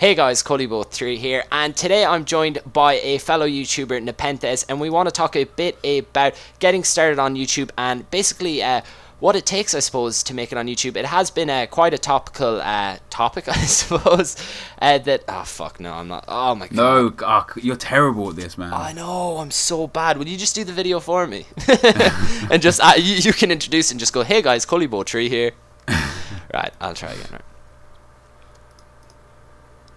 Hey guys, Cullybo3 here, and today I'm joined by a fellow YouTuber, Nepenthez, and we want to talk a bit about getting started on YouTube and basically what it takes, I suppose, to make it on YouTube. It has been quite a topical topic, I suppose. Oh fuck, no, I'm not. Oh my god. No, you're terrible at this, man. I know, I'm so bad. Will you just do the video for me? And just you can introduce and just go, hey guys, Cullybo3 here. Right, I'll try again. Right.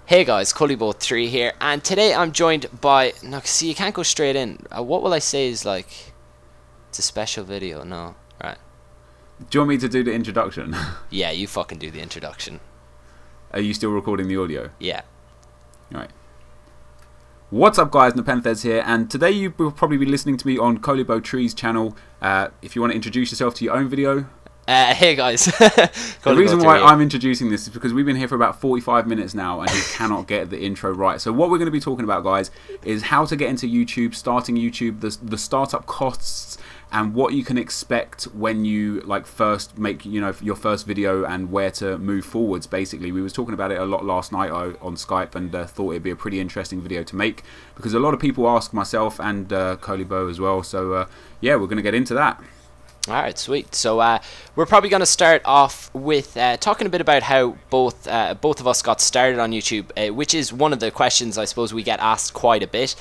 Hey guys, Cullybo3 here, and today I'm joined by... No, see, you can't go straight in. What will I say is like... It's a special video, no. Right. Do you want me to do the introduction? Yeah, you fucking do the introduction. Are you still recording the audio? Yeah. Alright. What's up guys, Nepenthez here, and today you will probably be listening to me on Cullybo3's channel. If you want to introduce yourself to your own video... Hey guys. The reason why I'm introducing this is because we've been here for about 45 minutes now and he cannot get the intro right. So what we're going to be talking about, guys, is how to get into YouTube, starting YouTube, the startup costs, and what you can expect when you first make your first video and where to move forwards. Basically, we was talking about it a lot last night on Skype and thought it'd be a pretty interesting video to make because a lot of people ask myself and Cullybo as well. So yeah, we're going to get into that. Alright, sweet. So we're probably going to start off with talking a bit about how both of us got started on YouTube, which is one of the questions I suppose we get asked quite a bit.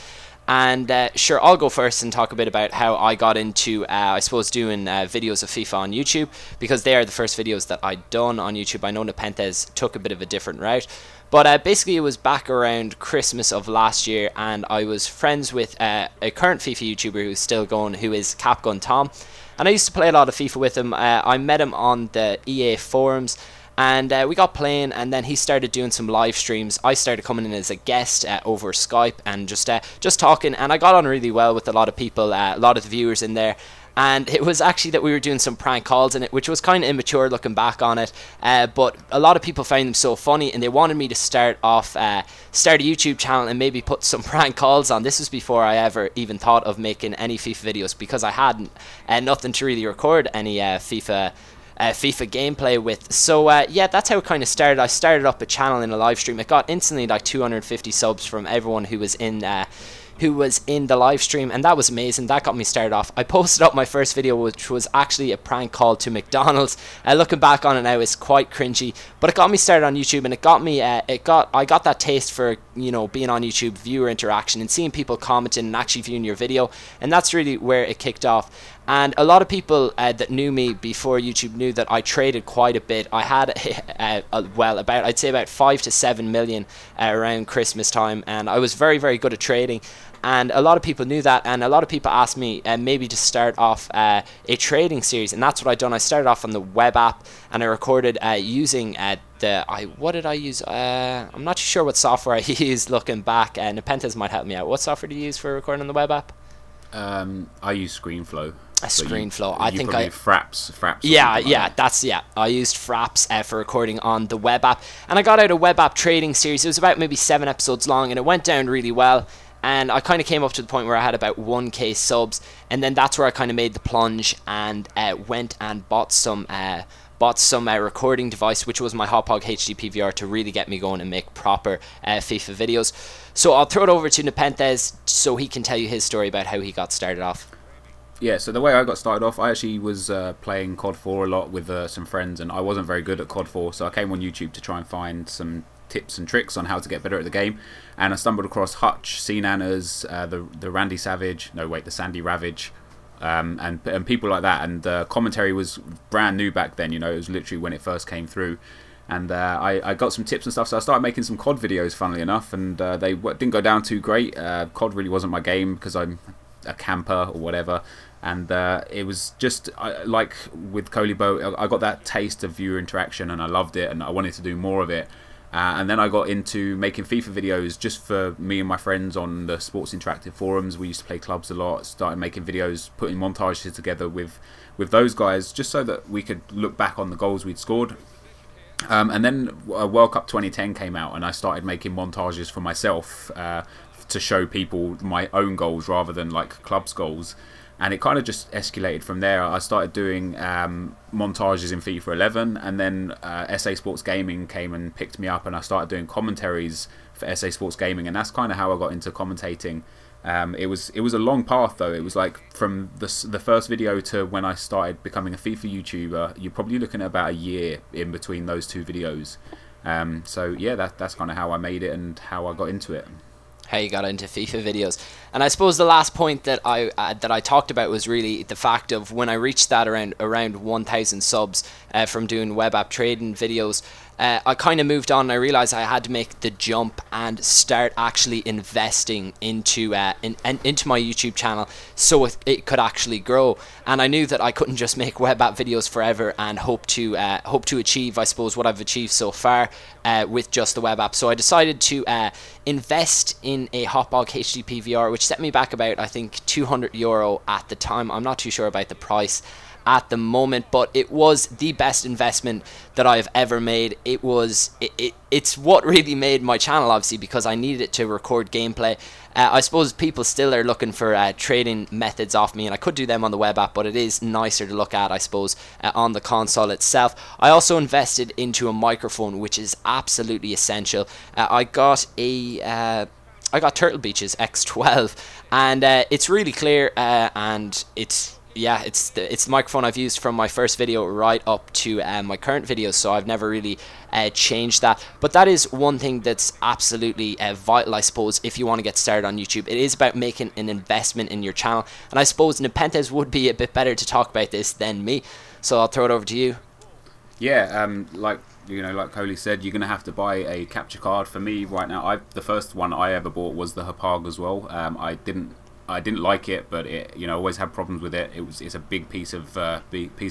And sure, I'll go first and talk a bit about how I got into, I suppose, doing videos of FIFA on YouTube, because they are the first videos that I'd done on YouTube. I know Nepenthez took a bit of a different route. But basically it was back around Christmas of last year, and I was friends with a current FIFA YouTuber who's still going, who is Capgun Tom. And I used to play a lot of FIFA with him. I met him on the EA forums, and we got playing, and then he started doing some live streams. I started coming in as a guest over Skype and just talking, and I got on really well with a lot of people, a lot of the viewers in there. And it was actually that we were doing some prank calls in it, which was kind of immature looking back on it, but a lot of people found them so funny, and they wanted me to start a YouTube channel and maybe put some prank calls on. This was before I ever even thought of making any FIFA videos, because I had nothing to really record any FIFA gameplay with. So yeah, that's how it kind of started. I started up a channel in a live stream. It got instantly like 250 subs from everyone who was in the live stream, and that was amazing. That got me started off. I posted up my first video, which was actually a prank call to McDonald's. Looking back on it now, it's quite cringy, but it got me started on YouTube, and it got me I got that taste for, you know, being on YouTube, viewer interaction, and seeing people commenting and actually viewing your video, and that's really where it kicked off. And a lot of people that knew me before YouTube knew that I traded quite a bit. I had well, I'd say about 5 to 7 million around Christmas time, and I was very, very good at trading. And a lot of people knew that, and a lot of people asked me maybe to start off a trading series, and that's what I done. I started off on the web app, and I recorded using what did I use? I'm not too sure what software I used looking back. Nepenthez might help me out. What software do you use for recording on the web app? I use ScreenFlow. ScreenFlow. I think I Fraps. I used Fraps for recording on the web app, and I got out a web app trading series. It was about maybe 7 episodes long, and it went down really well. And I kind of came up to the point where I had about 1k subs, and then that's where I kind of made the plunge and went and bought some recording device, which was my Hauppauge HD PVR, to really get me going and make proper FIFA videos. So I'll throw it over to Nepenthez so he can tell you his story about how he got started off. Yeah, so the way I got started off, I actually was playing COD 4 a lot with some friends, and I wasn't very good at COD 4, so I came on YouTube to try and find some tips and tricks on how to get better at the game, and I stumbled across Hutch, C-Nanners, the Randy Savage, no wait, the Sandy Ravage, and people like that, and commentary was brand new back then, you know, it was literally when it first came through, and I got some tips and stuff, so I started making some COD videos, funnily enough, and they didn't go down too great. COD really wasn't my game because I'm a camper or whatever, and it was just like with Cullybo, I got that taste of viewer interaction and I loved it, and I wanted to do more of it. And then I got into making FIFA videos just for me and my friends on the Sports Interactive forums. We used to play clubs a lot, started making videos, putting montages together with those guys, just so that we could look back on the goals we'd scored. And then World Cup 2010 came out, and I started making montages for myself to show people my own goals rather than like clubs goals. and it kind of just escalated from there. I started doing montages in FIFA 11, and then SA Sports Gaming came and picked me up, and I started doing commentaries for SA Sports Gaming, and that's kind of how I got into commentating. It was a long path though. It was like from the first video to when I started becoming a FIFA YouTuber, you're probably looking at about a year in between those two videos. So yeah, that's kind of how I made it and how I got into it. How you got into FIFA videos. And I suppose the last point that I talked about was really the fact of when I reached that around 1,000 subs from doing web app trading videos. I kind of moved on and I realized I had to make the jump and start actually investing into into my YouTube channel so it could actually grow. And I knew that I couldn't just make web app videos forever and hope to achieve, I suppose, what I've achieved so far with just the web app. So I decided to invest in a Hotbog HDP VR, which set me back about, I think, €200 at the time. I'm not too sure about the price at the moment, but it was the best investment that I've ever made. It's what really made my channel, obviously, because I needed it to record gameplay. I suppose people still are looking for trading methods off me, and I could do them on the web app, but it is nicer to look at, I suppose, on the console itself. I also invested into a microphone, which is absolutely essential. I got Turtle Beach's X12, and it's really clear, and it's the microphone I've used from my first video right up to my current videos, so I've never really changed that. But that is one thing that's absolutely vital, I suppose, if you want to get started on YouTube. It is about making an investment in your channel, and I suppose Nepenthez would be a bit better to talk about this than me, so I'll throw it over to you. Yeah, like Coley said, you're gonna have to buy a capture card. For me right now, the first one I ever bought was the Hopag as well. I didn't like it, but I always had problems with it. It's a big piece of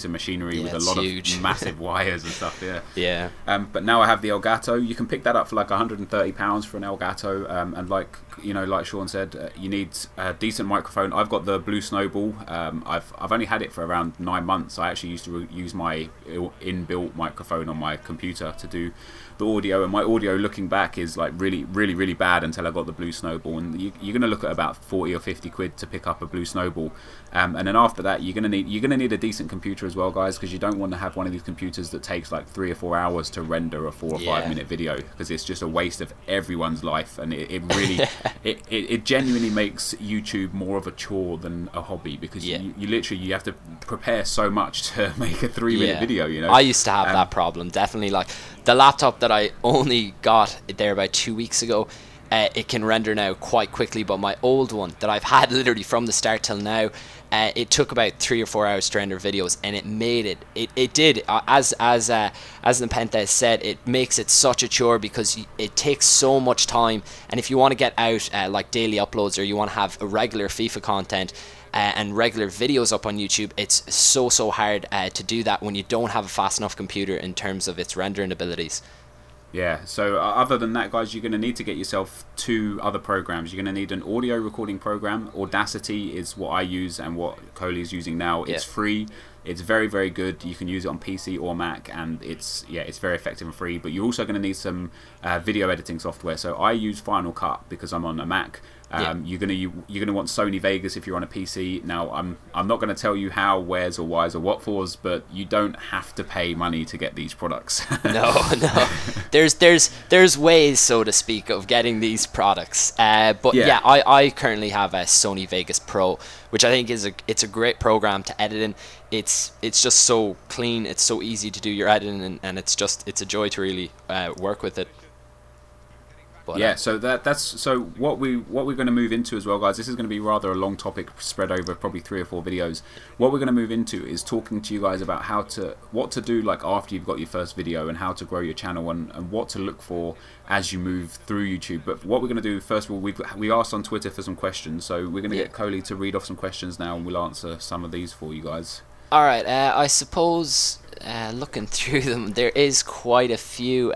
machinery with a lot of massive wires and stuff. Yeah. But now I have the Elgato. You can pick that up for like £130 for an Elgato. And like Sean said, you need a decent microphone. I've got the Blue Snowball. I've only had it for around 9 months. I actually used to use my inbuilt microphone on my computer to do the audio, and my audio looking back is like really bad until I got the Blue Snowball. And you're going to look at about 40 or 50 quid to pick up a Blue Snowball, and then after that you're going to need a decent computer as well, guys, because you don't want to have one of these computers that takes like 3 or 4 hours to render a 4 or 5 minute video, because it's just a waste of everyone's life, and it really it genuinely makes YouTube more of a chore than a hobby, because you literally have to prepare so much to make a 3-minute video. I used to have that problem, definitely. Like the laptop that I only got there about 2 weeks ago, it can render now quite quickly, but my old one that I've had literally from the start till now, it took about 3 or 4 hours to render videos, and it made it did, as Nepenthez said, it makes it such a chore because it takes so much time. And if you want to get out like daily uploads, or you want to have a regular FIFA content and regular videos up on YouTube, it's so hard to do that when you don't have a fast enough computer in terms of its rendering abilities. Yeah, so other than that, guys, you're going to need to get yourself 2 other programs. You're going to need an audio recording program. Audacity is what I use and what Coley is using now. It's free. It's very good. You can use it on PC or Mac, and it's very effective and free. But you're also going to need some video editing software. So I use Final Cut because I'm on a Mac. You're gonna want Sony Vegas if you're on a PC. Now I'm not going to tell you how, where's, or why's, or what fors, but you don't have to pay money to get these products. No. There's ways, so to speak, of getting these products. But I currently have a Sony Vegas Pro, which I think it's a great program to edit in. It's just so clean. It's so easy to do your editing, and it's a joy to really work with it. But, yeah, so so what we're going to move into as well, guys. This is going to be rather a long topic spread over probably 3 or 4 videos. What we're going to move into is talking to you guys about what to do like after you've got your first video, and how to grow your channel, and what to look for as you move through YouTube. But what we're going to do first of all, we asked on Twitter for some questions, so we're going to get Coley to read off some questions now, and we'll answer some of these for you guys. Alright, I suppose looking through them, there is quite a few.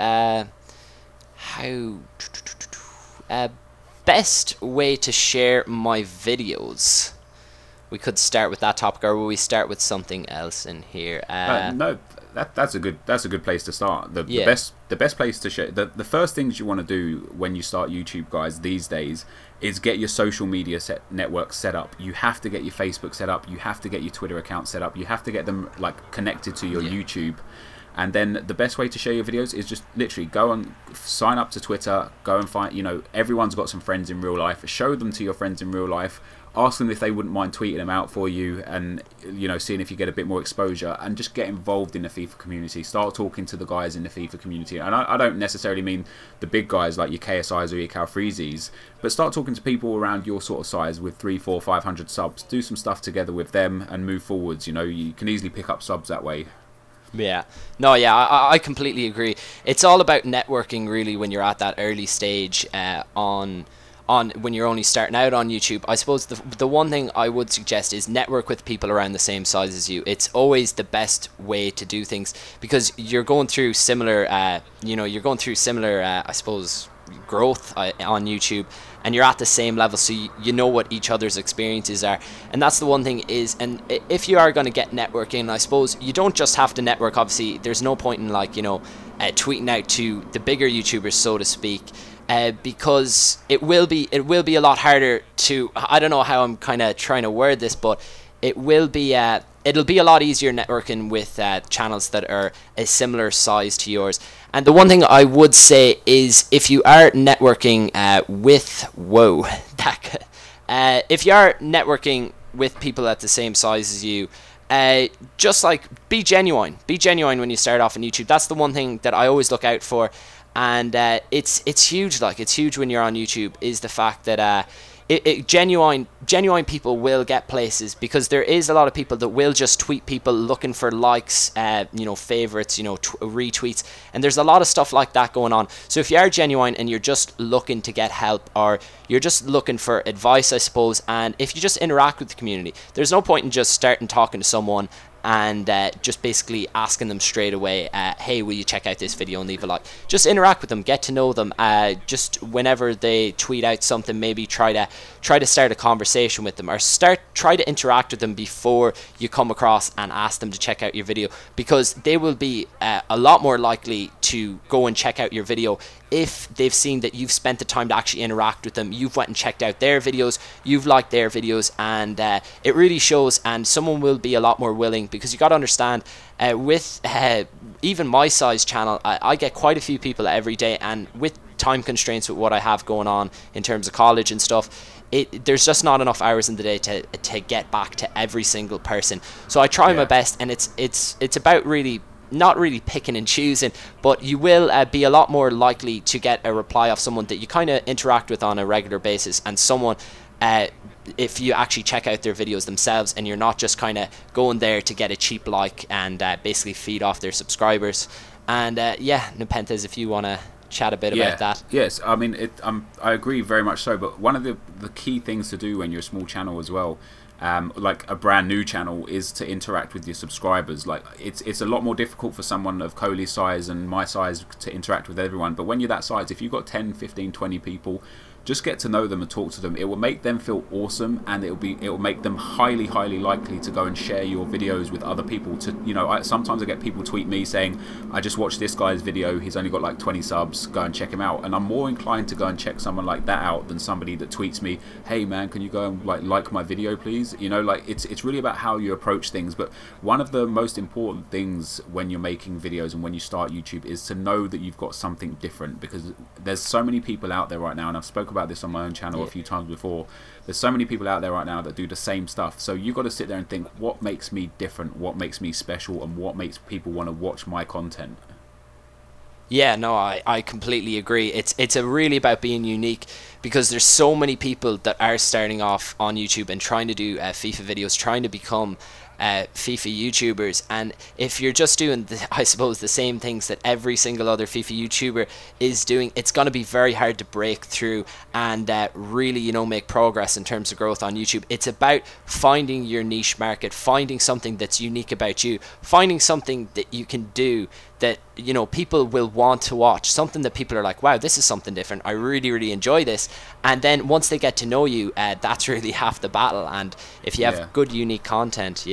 Best way to share my videos. We could start with that topic, or will we start with something else in here? No, That's a good place to start. The best place to share. The first things you want to do when you start YouTube, guys, these days, is get your social media network set up. You have to get your Facebook set up. You have to get your Twitter account set up. You have to get them like connected to your YouTube. And then the best way to share your videos is just literally go and sign up to Twitter. Go and find, everyone's got some friends in real life. Show them to your friends in real life. Ask them if they wouldn't mind tweeting them out for you, and seeing if you get a bit more exposure, and just get involved in the FIFA community. Start talking to the guys in the FIFA community, and I don't necessarily mean the big guys like your KSIs or your Calfreezes, but start talking to people around your sort of size with 300, 400, 500 subs. Do some stuff together with them and move forwards. You can easily pick up subs that way. Yeah, no, yeah, I completely agree. It's all about networking, really, when you're at that early stage on when you're only starting out on YouTube. I suppose the one thing I would suggest is network with people around the same size as you. It's always the best way to do things, because you're going through similar I suppose, growth on YouTube, and you're at the same level, so you know what each other's experiences are. And that's the one thing is, and if you are going to get networking, I suppose you don't just have to network. Obviously there's no point in tweeting out to the bigger YouTubers, so to speak, because it will be a lot harder to, I don't know how I'm kind of trying to word this, but it will be it'll be a lot easier networking with channels that are a similar size to yours. And the one thing I would say is, if you are networking if you are networking with people at the same size as you, just be genuine when you start off on YouTube. That's the one thing that I always look out for. And it's huge. It's huge when you're on YouTube, is the fact that genuine people will get places, because there is a lot of people that will just tweet people looking for likes, favorites, retweets, and there's a lot of stuff like that going on. So if you are genuine and you're just looking to get help, or you're just looking for advice, I suppose, and if you just interact with the community, there's no point in just starting talking to someone and just basically asking them straight away, hey, will you check out this video and leave a like. Just interact with them, get to know them. Just whenever they tweet out something, maybe try to start a conversation with them, or try to interact with them before you come across and ask them to check out your video, because they will be a lot more likely to go and check out your video if they've seen that you've spent the time to actually interact with them. You've went and checked out their videos, you've liked their videos, and it really shows, and someone will be a lot more willing. Because you got to understand, with even my size channel, I get quite a few people every day, and with time constraints with what I have going on in terms of college and stuff, there's just not enough hours in the day to get back to every single person. So I try my best, and it's about really not really picking and choosing, but you will be a lot more likely to get a reply of someone that you kind of interact with on a regular basis, and someone if you actually check out their videos themselves, and you're not just kind of going there to get a cheap like and basically feed off their subscribers. And Nepenthez, if you want to chat a bit about that. Yes, I mean, I agree very much so, but one of the key things to do when you're a small channel as well, like a brand new channel, is to interact with your subscribers. Like it's a lot more difficult for someone of Coley's size and my size to interact with everyone, but when you're that size, if you've got 10, 15, 20 people, just get to know them and talk to them. It will make them feel awesome, and it will make them highly likely to go and share your videos with other people. Sometimes I get people tweet me saying, I just watched this guy's video, he's only got like 20 subs, go and check him out. And I'm more inclined to go and check someone like that out than somebody that tweets me, hey man, can you go and like my video please? It's really about how you approach things. But one of the most important things when you're making videos and when you start YouTube is to know that you've got something different, because there's so many people out there right now, and I've spoken about this on my own channel a few times before. There's so many people out there right now that do the same stuff, so you've got to sit there and think, what makes me different, what makes me special, and what makes people want to watch my content. Yeah, no, I completely agree. It's really about being unique, because there's so many people that are starting off on YouTube and trying to do FIFA videos, trying to become FIFA YouTubers, and if you're just doing I suppose the same things that every single other FIFA YouTuber is doing, it's going to be very hard to break through and really make progress in terms of growth on YouTube. It's about finding your niche market, finding something that's unique about you, finding something that you can do that people will want to watch, something that people are like, wow, this is something different, I really enjoy this. And then once they get to know you, that's really half the battle. And if you have good unique content,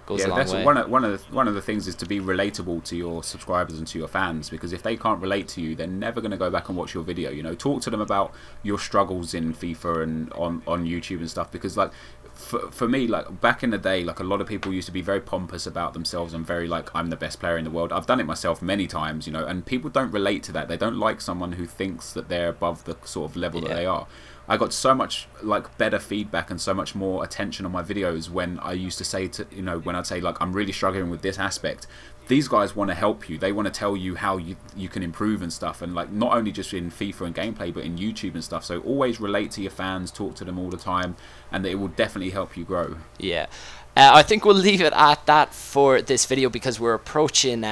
goes a long that's way. one of the things is to be relatable to your subscribers and to your fans, because if they can't relate to you, they're never going to go back and watch your video. You know, talk to them about your struggles in FIFA and on YouTube and stuff, because like for me, like back in the day, like a lot of people used to be very pompous about themselves and very like, I'm the best player in the world. I've done it myself many times, you know, and people don't relate to that. They don't like someone who thinks that they're above the sort of level that they are. I got so much like better feedback and so much more attention on my videos when I used to say to, you know, when I'd say like, I'm really struggling with this aspect. These guys want to help you. They want to tell you how you can improve and stuff, and like not only just in FIFA and gameplay, but in YouTube and stuff. So always relate to your fans, talk to them all the time, and it will definitely help you grow. Yeah. I think we'll leave it at that for this video, because we're approaching,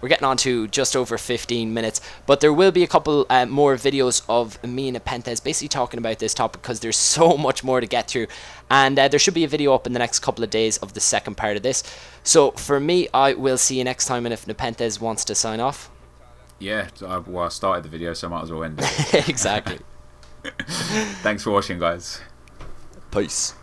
we're getting on to just over 15 minutes. But there will be a couple more videos of me and Nepenthez basically talking about this topic, because there's so much more to get through. And there should be a video up in the next couple of days of the second part of this. So for me, I will see you next time. And if Nepenthez wants to sign off. Yeah, well, I started the video, so I might as well end it. Exactly. Thanks for watching, guys. Peace.